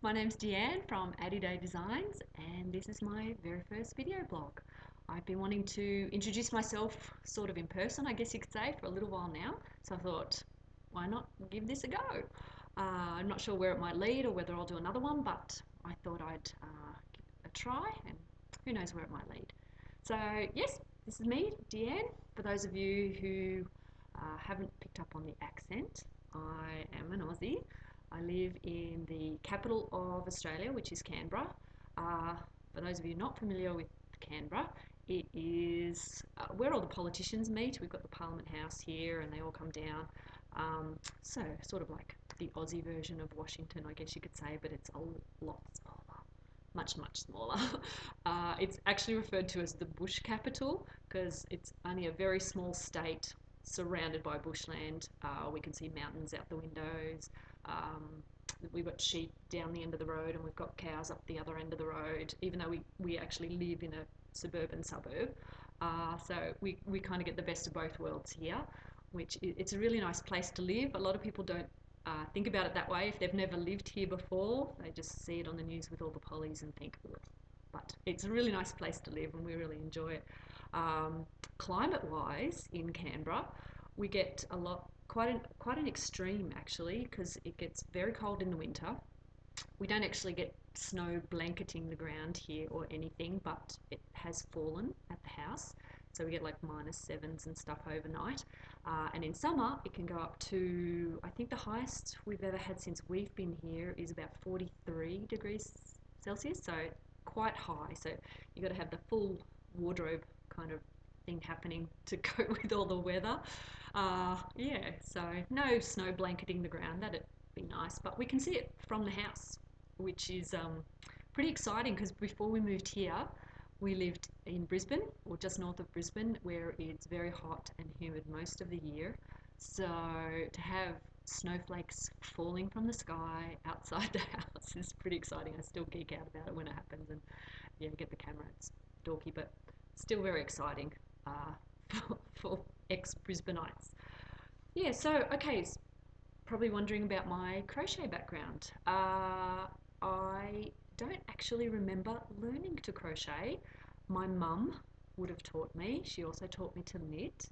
My name's Deanne from Addydae Designs, and this is my very first video blog. I've been wanting to introduce myself sort of in person, I guess you could say, for a little while now, so I thought, why not give this a go? I'm not sure where it might lead or whether I'll do another one, but I thought I'd give it a try, and who knows where it might lead. So yes, this is me, Deanne. For those of you who haven't picked up on the accent, I am an Aussie. I live in the capital of Australia, which is Canberra. For those of you not familiar with Canberra, it is where all the politicians meet. We've got the Parliament House here and they all come down. So sort of like the Aussie version of Washington, I guess you could say, but it's a lot smaller. Much smaller. It's actually referred to as the bush capital because it's only a very small state surrounded by bushland. We can see mountains out the windows. We've got sheep down the end of the road and we've got cows up the other end of the road, even though we actually live in a suburban suburb. So we kind of get the best of both worlds here, which it's a really nice place to live. A lot of people don't think about it that way. If they've never lived here before, they just see it on the news with all the pollies and think, ugh. But it's a really nice place to live and we really enjoy it. Climate-wise, in Canberra, we get quite an extreme actually, because it gets very cold in the winter. We don't actually get snow blanketing the ground here or anything, but it has fallen at the house. So we get like -7s and stuff overnight. And in summer, it can go up to, I think the highest we've ever had since we've been here is about 43 degrees Celsius. So quite high. So you've got to have the full wardrobe kind of thing happening to go with all the weather. Yeah, so no snow blanketing the ground. That'd be nice. But we can see it from the house, which is pretty exciting because before we moved here, we lived in Brisbane, or just north of Brisbane, where it's very hot and humid most of the year. So to have snowflakes falling from the sky outside the house is pretty exciting. I still geek out about it when it happens, and yeah, get the camera. It's dorky, but still very exciting for ex-Brisbaneites. Yeah, so okay, probably wondering about my crochet background. I don't actually remember learning to crochet. My mum would have taught me. She also taught me to knit.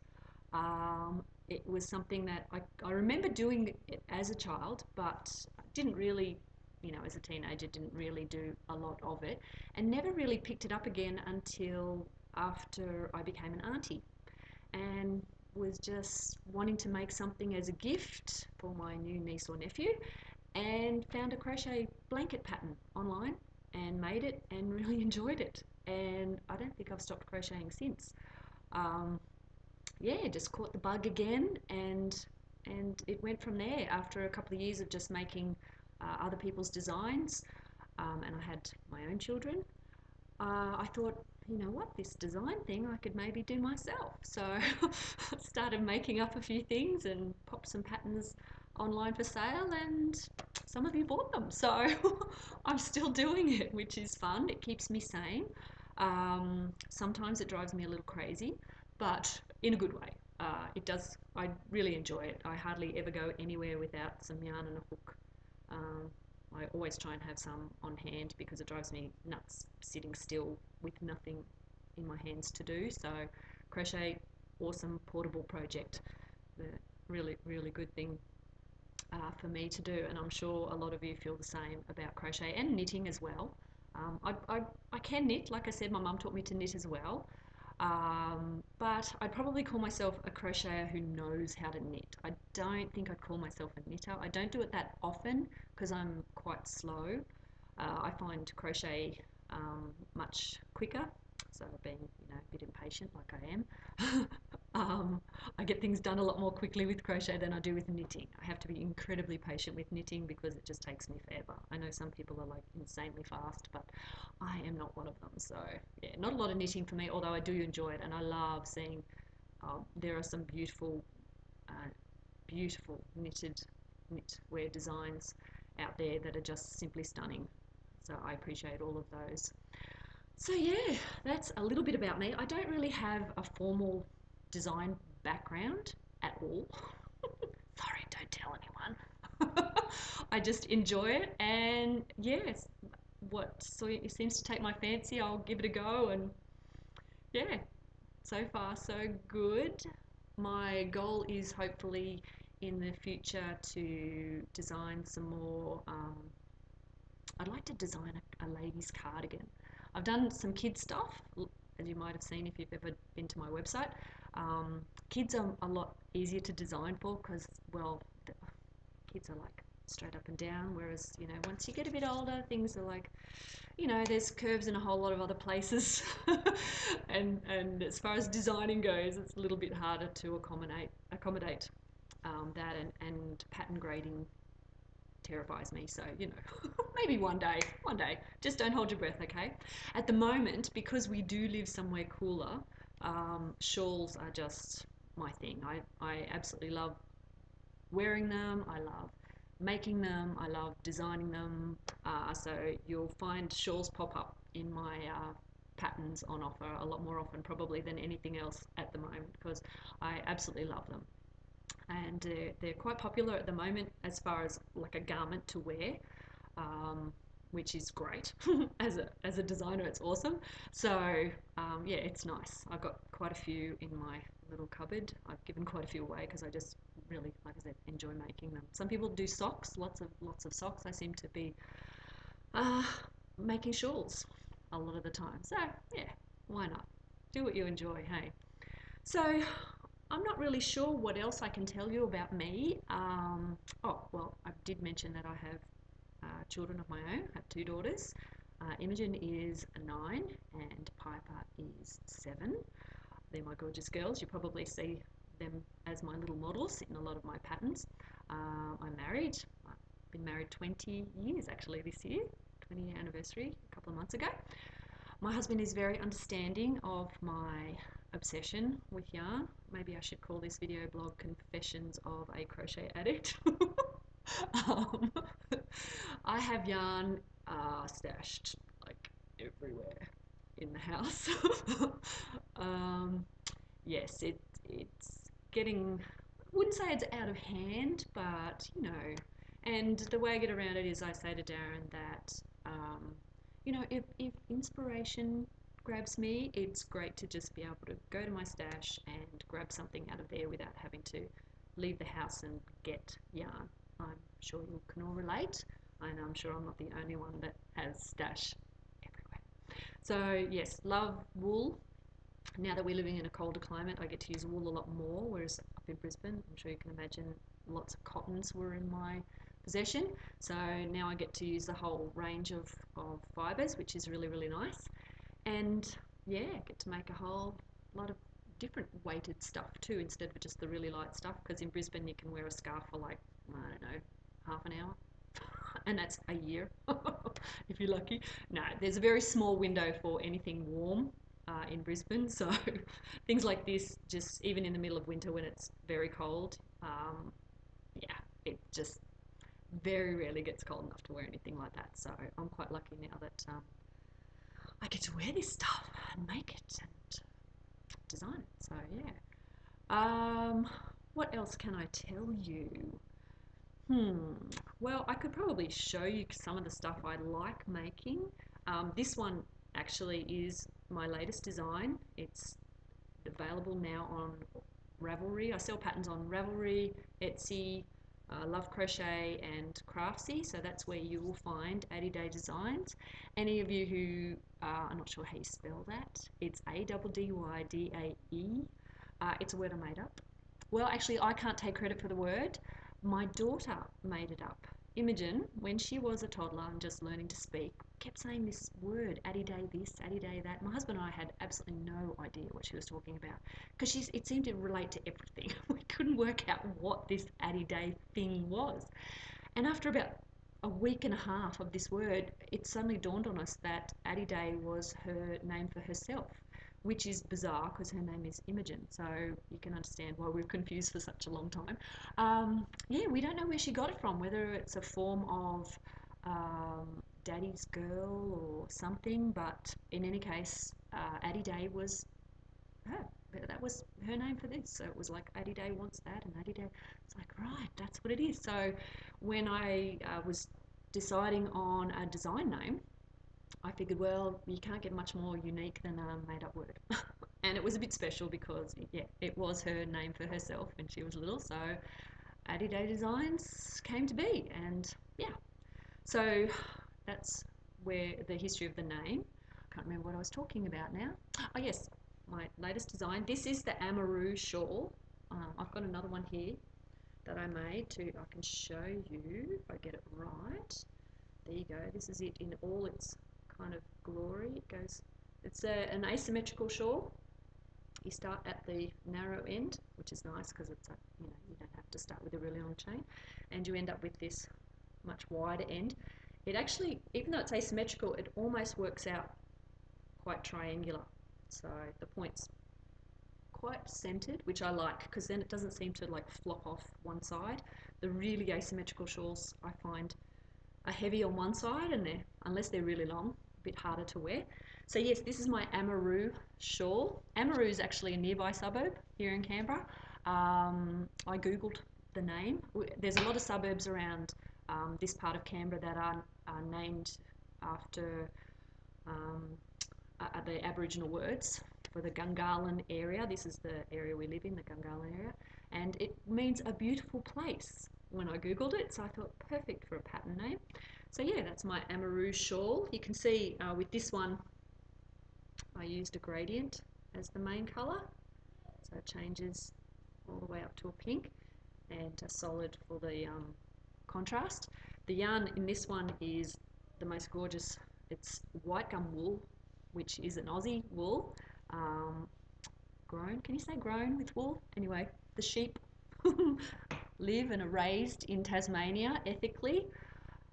It was something that I remember doing it as a child, but didn't really, as a teenager, didn't really do a lot of it, and never really picked it up again until after I became an auntie, and was just wanting to make something as a gift for my new niece or nephew, and found a crochet blanket pattern online and made it and really enjoyed it, and I don't think I've stopped crocheting since. Yeah, just caught the bug again, and it went from there. After a couple of years of just making other people's designs, and I had my own children, I thought, you know what, this design thing I could maybe do myself. So I started making up a few things and popped some patterns online for sale, and some of you bought them. So I'm still doing it, which is fun. It keeps me sane. Sometimes it drives me a little crazy, but in a good way. It does. I really enjoy it. I hardly ever go anywhere without some yarn and a hook. I always try and have some on hand because it drives me nuts sitting still with nothing in my hands to do. So crochet, awesome portable project. Really good thing for me to do, and I'm sure a lot of you feel the same about crochet and knitting as well. I can knit. Like I said, my mum taught me to knit as well. But I'd probably call myself a crocheter who knows how to knit. I don't think I'd call myself a knitter. I don't do it that often because I'm quite slow. I find crochet much quicker. So being, a bit impatient like I am, I get things done a lot more quickly with crochet than I do with knitting. I have to be incredibly patient with knitting because it just takes me forever. I know some people are like insanely fast, but I am not one of them. So yeah, not a lot of knitting for me, although I do enjoy it, and I love seeing there are some beautiful knitwear designs out there that are just simply stunning. So I appreciate all of those. So yeah, that's a little bit about me. I don't really have a formal design background at all. Sorry, don't tell anyone. I just enjoy it, and yes, what so it seems to take my fancy, I'll give it a go, and yeah, so far so good. My goal is hopefully in the future to design some more. I'd like to design a lady's cardigan. I've done some kids stuff, as you might have seen if you've ever been to my website. Kids are a lot easier to design for because, well, the kids are like straight up and down, whereas, you know, once you get a bit older, things are like, you know, there's curves in a whole lot of other places. And as far as designing goes, it's a little bit harder to accommodate that, and pattern grading terrifies me. So, you know, maybe one day, just don't hold your breath, okay? At the moment, because we do live somewhere cooler, shawls are just my thing. I absolutely love wearing them. I love making them. I love designing them. So you'll find shawls pop up in my patterns on offer a lot more often probably than anything else at the moment, because I absolutely love them. And they're quite popular at the moment as far as like a garment to wear, which is great. As a designer, it's awesome. So yeah, it's nice. I've got quite a few in my little cupboard. I've given quite a few away because I just really, like I said, enjoy making them. Some people do socks, lots of socks. I seem to be uh, making shawls a lot of the time. So yeah, why not? Do what you enjoy, hey? So I'm not really sure what else I can tell you about me. Oh, well, I did mention that I have children of my own. I have two daughters. Imogen is 9 and Piper is 7. They're my gorgeous girls. You probably see them as my little models in a lot of my patterns. I'm married. I've been married 20 years actually this year, 20-year anniversary a couple of months ago. My husband is very understanding of my obsession with yarn. Maybe I should call this video blog Confessions of a Crochet Addict. um, I have yarn stashed like everywhere in the house. Yes, it's getting, I wouldn't say it's out of hand, but you know, and the way I get around it is I say to Darren that, you know, if inspiration grabs me, it's great to just be able to go to my stash and grab something out of there without having to leave the house and get yarn. I'm sure you can all relate, and I'm sure I'm not the only one that has stash everywhere. So yes, love wool. Now that we're living in a colder climate, I get to use wool a lot more, whereas up in Brisbane, I'm sure you can imagine, lots of cottons were in my possession. So now I get to use the whole range of fibres, which is really, really nice. And yeah, get to make a whole lot of different weighted stuff too, instead of just the really light stuff, because in Brisbane you can wear a scarf for like, I don't know, half an hour. And that's a year, if you're lucky. No, there's a very small window for anything warm in Brisbane, so things like this, just even in the middle of winter when it's very cold, yeah, it just very rarely gets cold enough to wear anything like that. So I'm quite lucky now that I get to wear this stuff and make it and design it. So yeah. What else can I tell you? Well, I could probably show you some of the stuff I like making. This one actually is my latest design. It's available now on Ravelry. I sell patterns on Ravelry, Etsy, Love Crochet and Craftsy, so that's where you will find Addydae Designs. Any of you who I'm not sure how you spell that, it's Addydae. It's a word I made up. Well, actually, I can't take credit for the word. My daughter made it up. Imogen, when she was a toddler and just learning to speak, kept saying this word, Addydae this, Addydae that. My husband and I had absolutely no idea what she was talking about, because it seemed to relate to everything. We couldn't work out what this Addydae thing was. And after about a week and a half of this word, it suddenly dawned on us that Addydae was her name for herself, which is bizarre because her name is Imogen, so you can understand why we're confused for such a long time. Yeah, we don't know where she got it from, whether it's a form of daddy's girl or something, but in any case, Addydae was her. but that was her name for this. So it was like Addydae wants that, and Addydae, it's like, right, that's what it is. So when I was deciding on a design name, I figured, well, you can't get much more unique than a made up word. And it was a bit special because, yeah, it was her name for herself when she was little. So Addydae Designs came to be, and yeah. So that's where the history of the name. I can't remember what I was talking about now. Oh, yes, my latest design. This is the Amaru Shawl. I've got another one here that I made too. I can show you if I get it right. There you go. This is it in all its kind of glory. It goes. It's an asymmetrical shawl. You start at the narrow end, which is nice because it's you don't have to start with a really long chain, and you end up with this much wider end. It actually, even though it's asymmetrical, it almost works out quite triangular. So the point's quite centered, which I like because then it doesn't seem to like flop off one side. The really asymmetrical shawls I find are heavy on one side, and unless they're really long, a bit harder to wear. So yes, this is my Amaru shawl. Amaru is actually a nearby suburb here in Canberra. I googled the name. There's a lot of suburbs around this part of Canberra that are named after the Aboriginal words for the Gungahlin area. This is the area we live in, the Gungahlin area, and it means a beautiful place when I googled it, so I thought perfect for a pattern name. So yeah, that's my Amaru shawl. You can see with this one I used a gradient as the main colour, so it changes all the way up to a pink, and a solid for the contrast. The yarn in this one is the most gorgeous. It's white gum wool, which is an Aussie wool, grown, can you say grown with wool? Anyway, the sheep live and are raised in Tasmania ethically,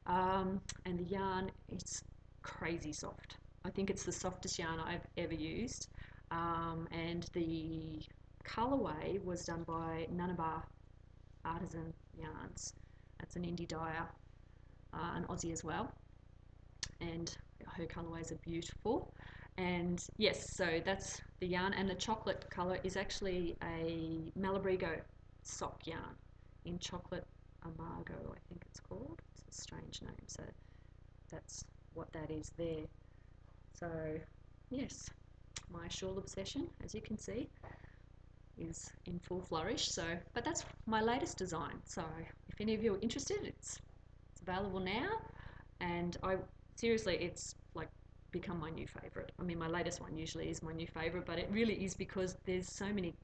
and the yarn is crazy soft. I think it's the softest yarn I've ever used, and the colourway was done by Nunabar Artisan Yarns. That's an indie dyer, an Aussie as well, and her colourways are beautiful. And yes, so that's the yarn, and the chocolate colour is actually a Malabrigo sock yarn in chocolate Amaru, I think it's called. It's a strange name, so that's what that is there. So yes, my shawl obsession, as you can see, is in full flourish. So, but that's my latest design. So if any of you are interested, it's available now, and seriously, it's like become my new favorite. I mean, my latest one usually is my new favorite, but it really is because there's so many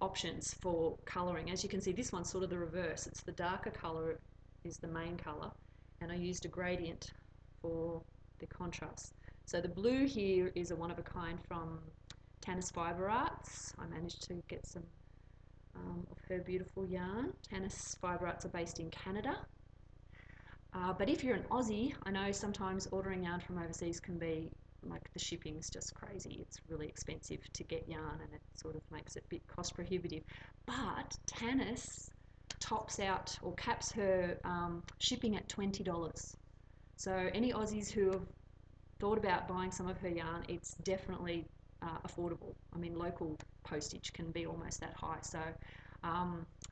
options for coloring. As you can see, this one's sort of the reverse. It's the darker color is the main color, and I used a gradient for the contrast. So the blue here is a one of a kind from Tannis Fibre Arts. I managed to get some of her beautiful yarn. Tannis Fibre Arts are based in Canada. But if you're an Aussie, I know sometimes ordering yarn from overseas can be like the shipping's just crazy. It's really expensive to get yarn, and it sort of makes it a bit cost prohibitive. But Tannis tops out or caps her shipping at $20. So any Aussies who have thought about buying some of her yarn, it's definitely affordable. I mean, local postage can be almost that high. So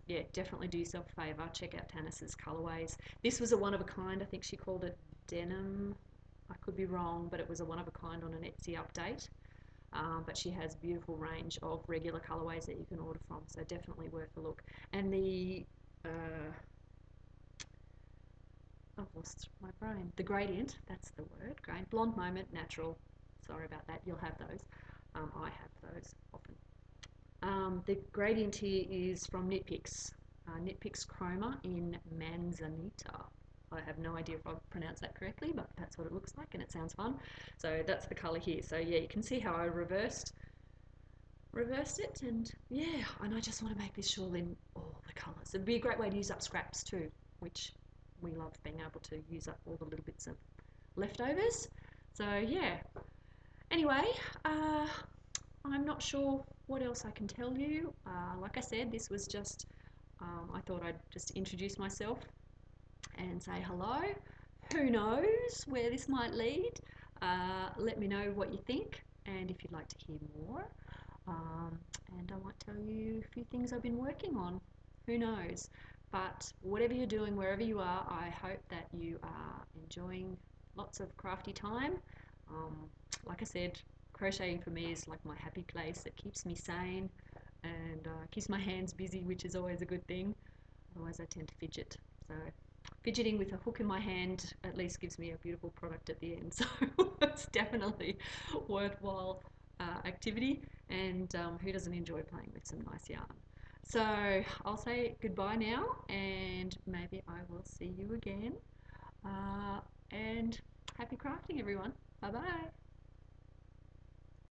yeah, definitely do yourself a favour. Check out Tannis's colourways. This was a one of a kind. I think she called it denim. I could be wrong, but it was a one of a kind on an Etsy update. But she has a beautiful range of regular colourways that you can order from. So definitely worth a look. And the I've lost my brain. The gradient, that's the word. Blonde Moment, natural. Sorry about that. You'll have those. I have those often. The gradient here is from Knitpicks. Knitpicks Chroma in Manzanita. I have no idea if I've pronounced that correctly, but that's what it looks like, and it sounds fun. So that's the colour here. So yeah, you can see how I reversed it, and yeah, and I just want to make this shawl in all the colours. It'd be a great way to use up scraps too, which we love being able to use up all the little bits of leftovers. So yeah, anyway, I'm not sure what else I can tell you. Like I said, this was just, I thought I'd just introduce myself and say hello. Who knows where this might lead? Let me know what you think, and if you'd like to hear more. Um, and I might tell you a few things I've been working on. Who knows? But whatever you're doing, wherever you are, I hope that you are enjoying lots of crafty time. Um, like I said, crocheting for me is like my happy place. It keeps me sane and keeps my hands busy, which is always a good thing. Otherwise, I tend to fidget. So, fidgeting with a hook in my hand at least gives me a beautiful product at the end. So, it's definitely worthwhile activity. And who doesn't enjoy playing with some nice yarn? So, I'll say goodbye now, and maybe I will see you again. And happy crafting, everyone. Bye bye.